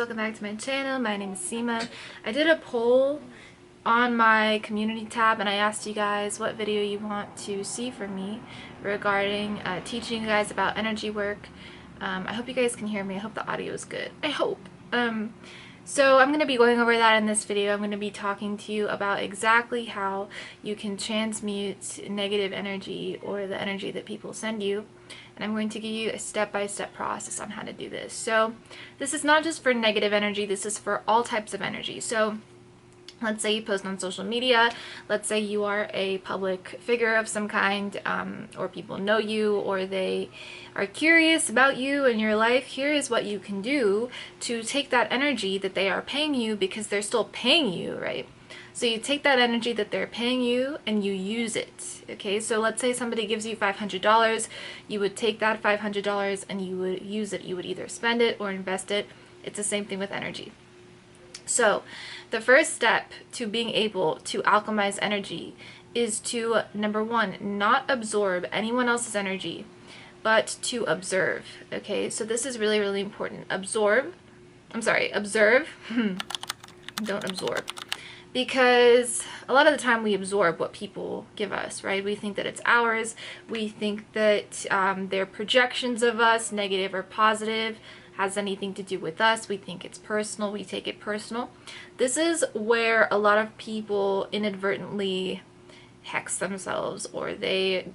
Welcome back to my channel. My name is Seema. I did a poll on my community tab and I asked you guys what video you want to see from me regarding teaching you guys about energy work. I hope you guys can hear me. I hope the audio is good. I hope. So I'm going to be going over that in this video. I'm going to be talking to you about exactly how you can transmute negative energy or the energy that people send you. And I'm going to give you a step-by-step process on how to do this. So this is not just for negative energy, this is for all types of energy. So let's say you post on social media, let's say you are a public figure of some kind, or people know you, or they are curious about you and your life. Here is what you can do to take that energy that they are paying you, because they're still paying you, right? So you take that energy that they're paying you and you use it, okay? So let's say somebody gives you $500, you would take that $500 and you would use it. You would either spend it or invest it. It's the same thing with energy. So the first step to being able to alchemize energy is to, number one, not absorb anyone else's energy, but to observe, okay? So this is really, really important. Observe, don't absorb. Because a lot of the time we absorb what people give us, right? We think that it's ours. We think that their projections of us, negative or positive, has anything to do with us. We think it's personal. We take it personal. This is where a lot of people inadvertently hex themselves, or they,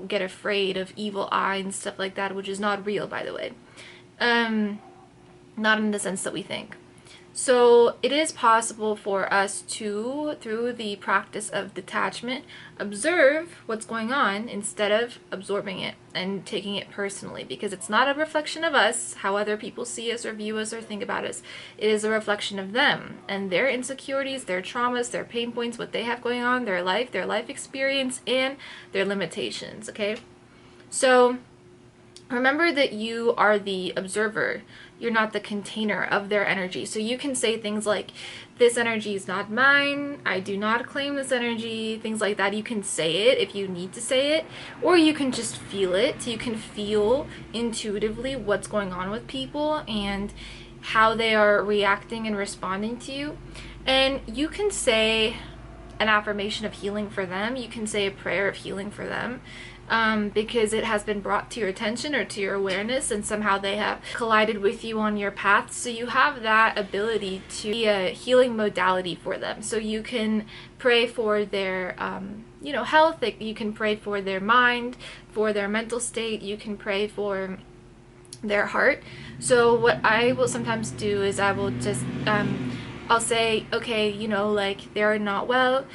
get afraid of evil eye and stuff like that, which is not real, by the way. Not in the sense that we think. So it is possible for us to, through the practice of detachment, observe what's going on instead of absorbing it and taking it personally, because it's not a reflection of us, how other people see us or view us or think about us. It is a reflection of them and their insecurities, their traumas, their pain points, what they have going on, their life experience, and their limitations, okay? So remember that you are the observer. You're not the container of their energy. So you can say things like, this energy is not mine, I do not claim this energy, things like that. You can say it if you need to say it, or you can just feel it. You can feel intuitively what's going on with people and how they are reacting and responding to you. And you can say an affirmation of healing for them. You can say a prayer of healing for them. Because it has been brought to your attention or to your awareness, and somehow they have collided with you on your path. So you have that ability to be a healing modality for them. So you can pray for their health. You can pray for their mind, for their mental state. You can pray for their heart. So what I will sometimes do is I will just I'll say, okay, like, they're not well,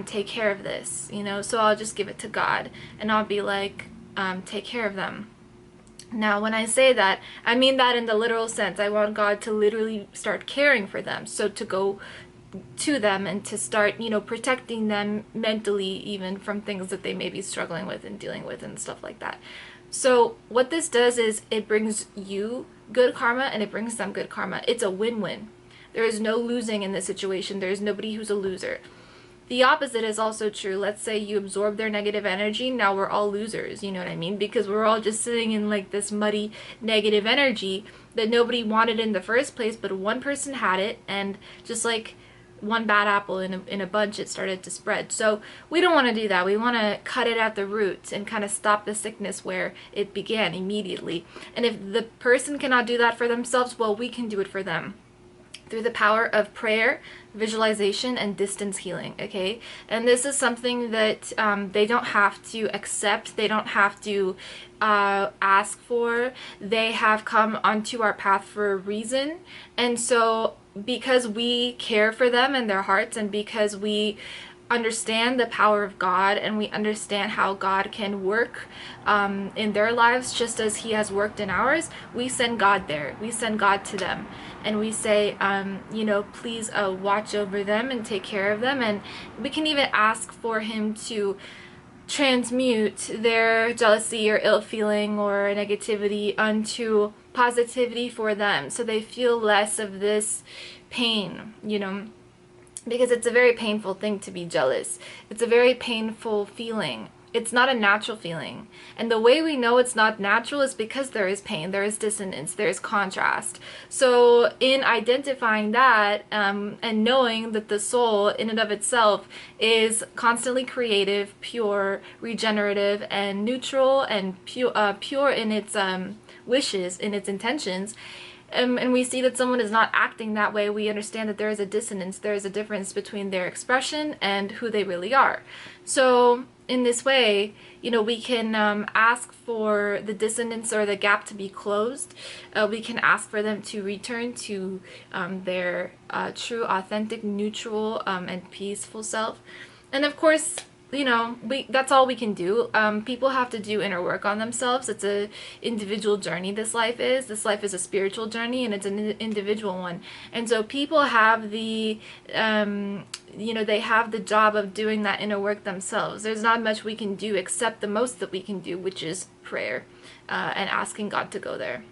take care of this, so I'll just give it to God, and I'll be like, take care of them. Now, when I say that, I mean that in the literal sense. I want God to literally start caring for them, so to go to them and to start, protecting them mentally, even from things that they may be struggling with and dealing with and stuff like that. So what this does is it brings you good karma and it brings them good karma. It's a win-win. There is no losing in this situation. There is nobody who's a loser. The opposite is also true. Let's say you absorb their negative energy. Now we're all losers, you know what I mean? Because we're all just sitting in like this muddy negative energy that nobody wanted in the first place, but one person had it, and just like one bad apple in a bunch, it started to spread. So we don't want to do that. We want to cut it at the roots and kind of stop the sickness where it began immediately. And if the person cannot do that for themselves, well, we can do it for them, through the power of prayer, visualization, and distance healing, okay? And this is something that they don't have to accept, they don't have to ask for. They have come onto our path for a reason. And so because we care for them and their hearts, and because we understand the power of God, and we understand how God can work in their lives just as he has worked in ours, we send God there. We send God to them, and we say, please watch over them and take care of them. And we can even ask for him to transmute their jealousy or ill feeling or negativity onto positivity for them, so they feel less of this pain, because it's a very painful thing to be jealous. It's a very painful feeling. It's not a natural feeling. And the way we know it's not natural is because there is pain, there is dissonance, there is contrast. So in identifying that and knowing that the soul in and of itself is constantly creative, pure, regenerative, and neutral, and pure in its wishes, in its intentions, and we see that someone is not acting that way, we understand that there is a dissonance, there is a difference between their expression and who they really are. So in this way, you know, we can ask for the dissonance or the gap to be closed. We can ask for them to return to their true, authentic, neutral, and peaceful self. And of course, you know, that's all we can do. People have to do inner work on themselves. It's a individual journey. This life is a spiritual journey, and it's an individual one. And so people have the you know, they have the job of doing that inner work themselves. There's not much we can do except the most that we can do, which is prayer and asking God to go there.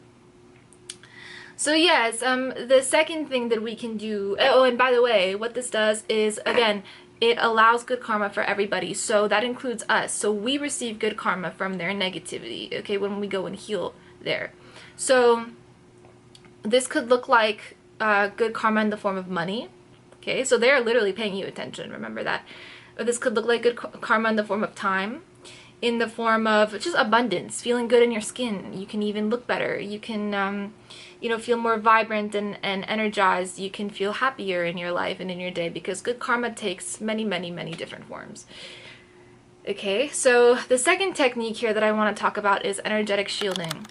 So yes, the second thing that we can do, oh, and by the way, what this does is, again, it allows good karma for everybody. So that includes us. So we receive good karma from their negativity, okay, when we go and heal there. So this could look like good karma in the form of money, okay? So they're literally paying you attention, remember that. Or this could look like good karma in the form of time, in the form of just abundance, feeling good in your skin. You can even look better. You can, you know, feel more vibrant and energized. You can feel happier in your life and in your day, because good karma takes many, many, many different forms. Okay, so the second technique here that I want to talk about is energetic shielding.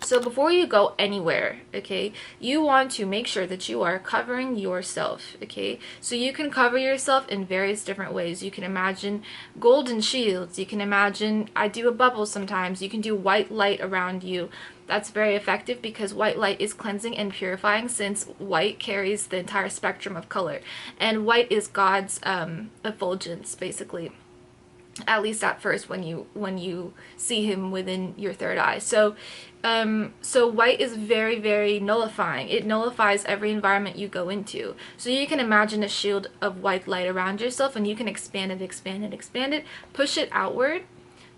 So before you go anywhere, okay, you want to make sure that you are covering yourself, okay? So you can cover yourself in various different ways. You can imagine golden shields. You can imagine, I do a bubble sometimes. You can do white light around you. That's very effective because white light is cleansing and purifying, since white carries the entire spectrum of color. And white is God's effulgence, basically. At least at first, when you see him within your third eye. So so white is very, very nullifying. It nullifies every environment you go into. So you can imagine a shield of white light around yourself, and you can expand it, expand it, expand it, push it outward,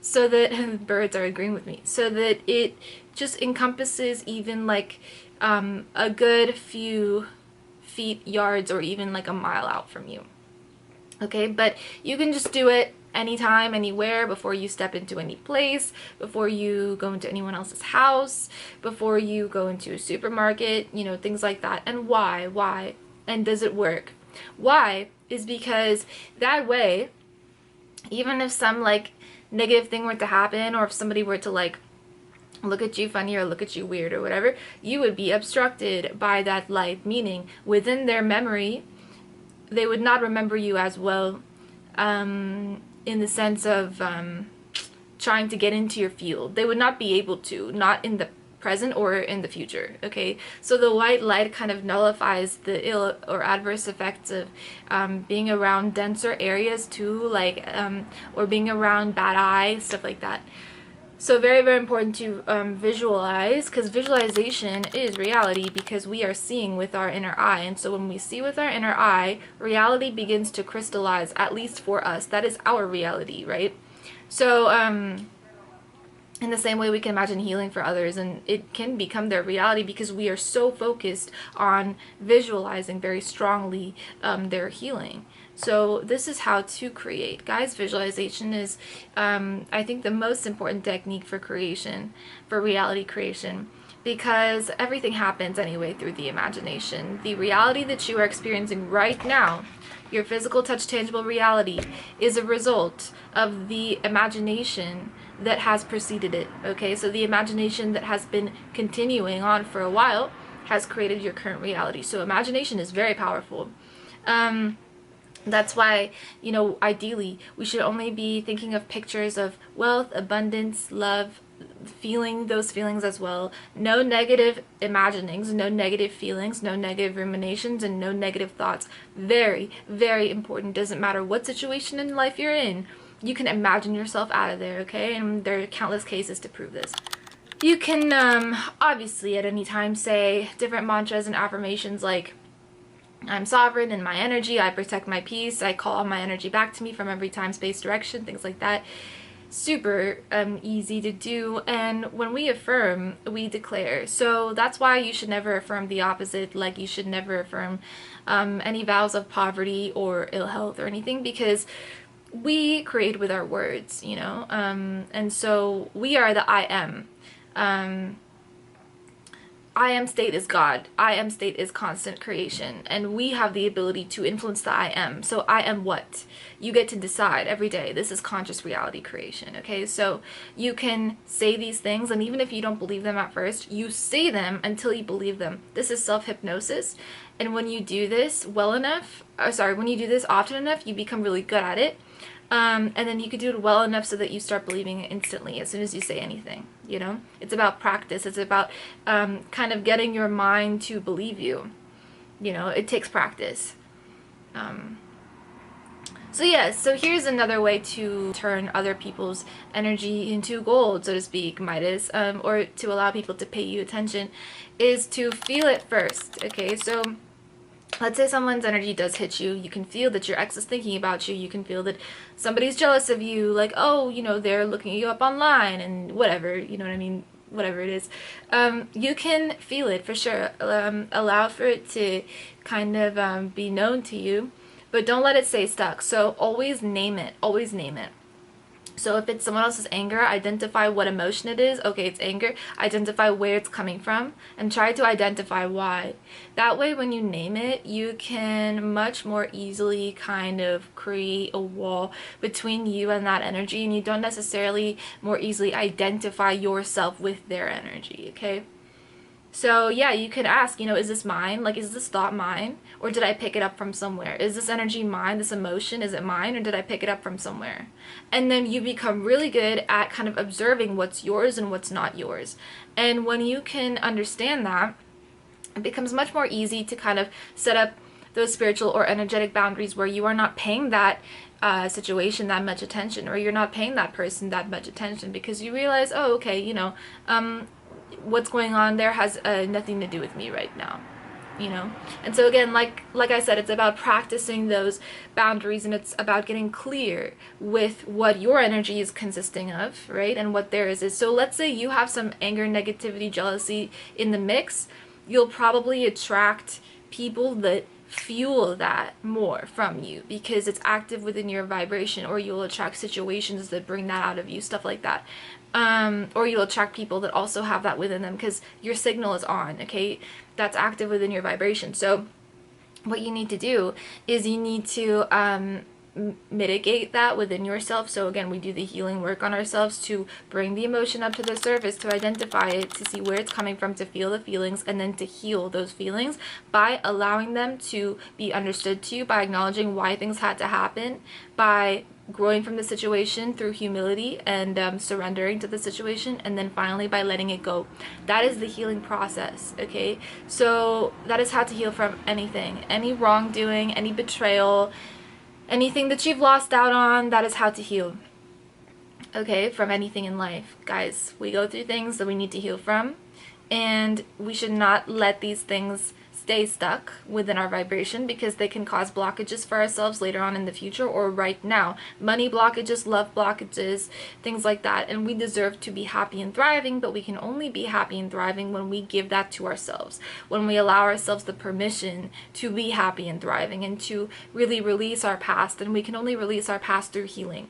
so that birds are agreeing with me, so that it just encompasses even like a good few feet, yards, or even like a mile out from you. Okay, but you can just do it anytime, anywhere, before you step into any place, before you go into anyone else's house, before you go into a supermarket, you know, things like that. And why? And does it work? Why is because that way, even if some like negative thing were to happen, or if somebody were to like look at you funny or look at you weird or whatever, you would be obstructed by that light, meaning within their memory, they would not remember you as well, in the sense of trying to get into your field. They would not be able to, not in the present or in the future, okay? So the white light kind of nullifies the ill or adverse effects of being around denser areas too, like, or being around bad eye, stuff like that. So very, very important to visualize, because visualization is reality, because we are seeing with our inner eye. And so when we see with our inner eye, reality begins to crystallize, at least for us. That is our reality, right? So in the same way, we can imagine healing for others, and it can become their reality because we are so focused on visualizing very strongly their healing. So this is how to create. Guys, visualization is, I think, the most important technique for creation, for reality creation, because everything happens anyway through the imagination. The reality that you are experiencing right now, your physical, touch, tangible reality, is a result of the imagination that has preceded it, okay? So the imagination that has been continuing on for a while has created your current reality. So imagination is very powerful. That's why, you know, ideally, we should only be thinking of pictures of wealth, abundance, love, feeling those feelings as well. No negative imaginings, no negative feelings, no negative ruminations, and no negative thoughts. Very, very important. Doesn't matter what situation in life you're in, you can imagine yourself out of there, okay? And there are countless cases to prove this. You can obviously at any time say different mantras and affirmations like, I'm sovereign in my energy. I protect my peace. I call all my energy back to me from every time, space, direction, things like that. Super easy to do. And when we affirm, we declare. So that's why you should never affirm the opposite. Like, you should never affirm any vows of poverty or ill health or anything, because we create with our words, you know. And so we are the I am. I am state is God. I am state is constant creation. And we have the ability to influence the I am. So I am what? You get to decide every day. This is conscious reality creation. Okay, so you can say these things, and even if you don't believe them at first, you say them until you believe them. This is self-hypnosis. And when you do this well enough, when you do this often enough, you become really good at it. And then you could do it well enough so that you start believing it instantly as soon as you say anything, you know? It's about practice. It's about kind of getting your mind to believe you. You know, it takes practice. So yeah, so here's another way to turn other people's energy into gold, so to speak, Midas, or to allow people to pay you attention, is to feel it first, okay? So let's say someone's energy does hit you. You can feel that your ex is thinking about you. You can feel that somebody's jealous of you. Like, oh, you know, they're looking you up online and whatever, you know what I mean? Whatever it is. You can feel it for sure. Allow for it to kind of be known to you, but don't let it stay stuck. So always name it. Always name it. So if it's someone else's anger, identify what emotion it is. Okay, it's anger. Identify where it's coming from and try to identify why. That way, when you name it, you can much more easily kind of create a wall between you and that energy, and you don't necessarily more easily identify yourself with their energy, okay? So yeah, you could ask, you know, is this mine? Like, is this thought mine? Or did I pick it up from somewhere? Is this energy mine? This emotion, is it mine? Or did I pick it up from somewhere? And then you become really good at kind of observing what's yours and what's not yours. And when you can understand that, it becomes much more easy to kind of set up those spiritual or energetic boundaries where you are not paying that situation that much attention, or you're not paying that person that much attention, because you realize, oh, okay, you know, what's going on there has nothing to do with me right now, you know. And so again, like I said, it's about practicing those boundaries, and it's about getting clear with what your energy is consisting of, right, and what theirs is. So let's say you have some anger, negativity, jealousy in the mix. You'll probably attract people that fuel that more from you because it's active within your vibration, or you'll attract situations that bring that out of you, stuff like that. Or you'll attract people that also have that within them because your signal is on, okay? That's active within your vibration. So what you need to do is you need to mitigate that within yourself. So again, we do the healing work on ourselves to bring the emotion up to the surface, to identify it, to see where it's coming from, to feel the feelings, and then to heal those feelings by allowing them to be understood to you, by acknowledging why things had to happen, by growing from the situation through humility and surrendering to the situation, and then finally by letting it go. That is the healing process, okay? So that is how to heal from anything, any wrongdoing, any betrayal, anything that you've lost out on. That is how to heal, okay, from anything in life. Guys, we go through things that we need to heal from, and we should not let these things stay stuck within our vibration, because they can cause blockages for ourselves later on in the future or right now. Money blockages, love blockages, things like that. And we deserve to be happy and thriving, but we can only be happy and thriving when we give that to ourselves, when we allow ourselves the permission to be happy and thriving and to really release our past. And we can only release our past through healing.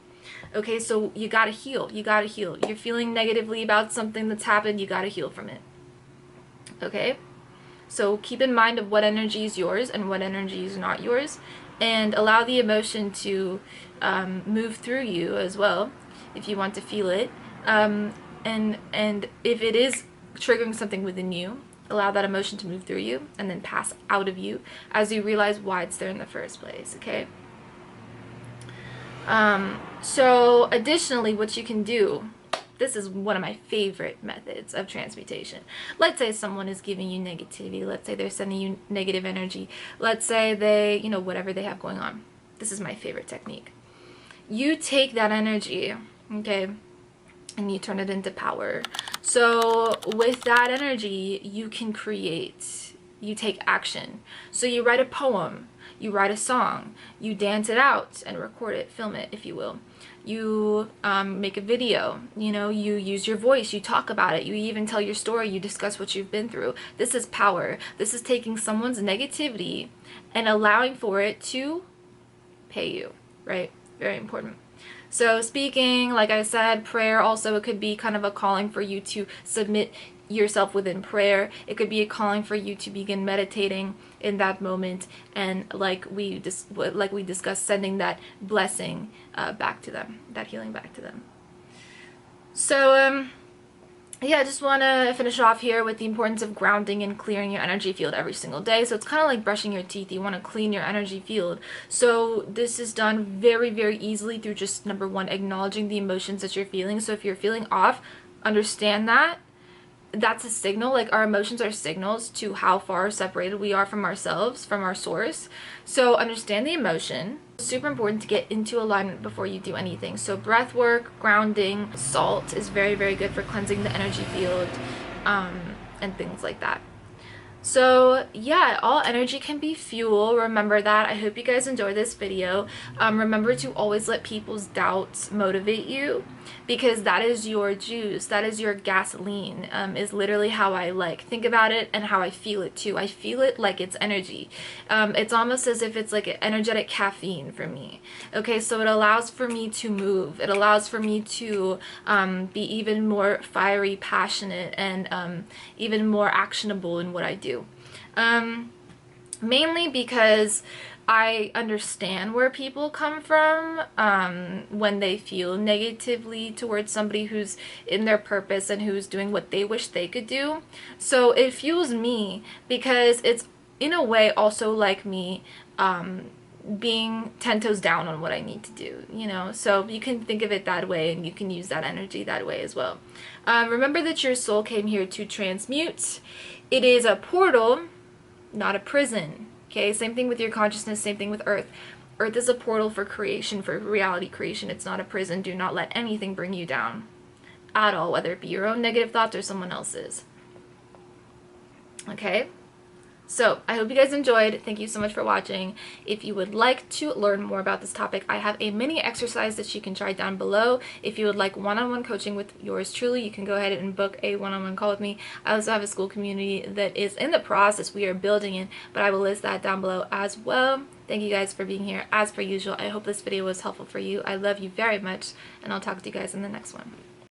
Okay, so you gotta heal. You gotta heal. You're feeling negatively about something that's happened, you gotta heal from it. Okay? So keep in mind of what energy is yours and what energy is not yours, and allow the emotion to move through you as well if you want to feel it. And if it is triggering something within you, allow that emotion to move through you and then pass out of you as you realize why it's there in the first place, okay? So additionally, what you can do, this is one of my favorite methods of transmutation. Let's say someone is giving you negativity. Let's say they're sending you negative energy. Let's say they, you know, whatever they have going on. This is my favorite technique. You take that energy, okay, and you turn it into power. So with that energy, you can create you take action. So you write a poem, you write a song, you dance it out and record it, film it, if you will. You make a video, you know, you use your voice, you talk about it, you even tell your story, you discuss what you've been through. This is power. This is taking someone's negativity and allowing for it to pay you, right? Very important. So speaking, like I said, prayer also, it could be kind of a calling for you to submit yourself within prayer. It could be a calling for you to begin meditating in that moment, and like we discussed, sending that blessing back to them, that healing back to them. So yeah, I just want to finish off here with the importance of grounding and clearing your energy field every single day. So it's kind of like brushing your teeth. You want to clean your energy field. So this is done very, very easily through just, number one, acknowledging the emotions that you're feeling. So if you're feeling off, understand that. That's a signal. Like, our emotions are signals to how far separated we are from ourselves, from our source. So understand the emotion. Super important to get into alignment before you do anything. So breath work, grounding, salt is very, very good for cleansing the energy field, and things like that. So yeah, all energy can be fuel. Remember that. I hope you guys enjoyed this video. Remember to always let people's doubts motivate you, because that is your juice. That is your gasoline, is literally how I think about it, and how I feel it too. I feel it like it's energy. It's almost as if it's like an energetic caffeine for me. Okay, so it allows for me to move. It allows for me to be even more fiery, passionate, and even more actionable in what I do. Mainly because I understand where people come from when they feel negatively towards somebody who's in their purpose and who's doing what they wish they could do. So it fuels me, because it's in a way also like me being 10 toes down on what I need to do, you know. So you can think of it that way, and you can use that energy that way as well. Remember that your soul came here to transmute. It is a portal, not a prison. Okay, same thing with your consciousness, same thing with Earth. Earth is a portal for creation, for reality creation. It's not a prison. Do not let anything bring you down at all, whether it be your own negative thoughts or someone else's. Okay? So I hope you guys enjoyed. Thank you so much for watching. If you would like to learn more about this topic, I have a mini exercise that you can try down below. If you would like one-on-one coaching with yours truly, you can go ahead and book a one-on-one call with me. I also have a school community that is in the process. We are building it, but I will list that down below as well. Thank you guys for being here. As per usual, I hope this video was helpful for you. I love you very much, and I'll talk to you guys in the next one.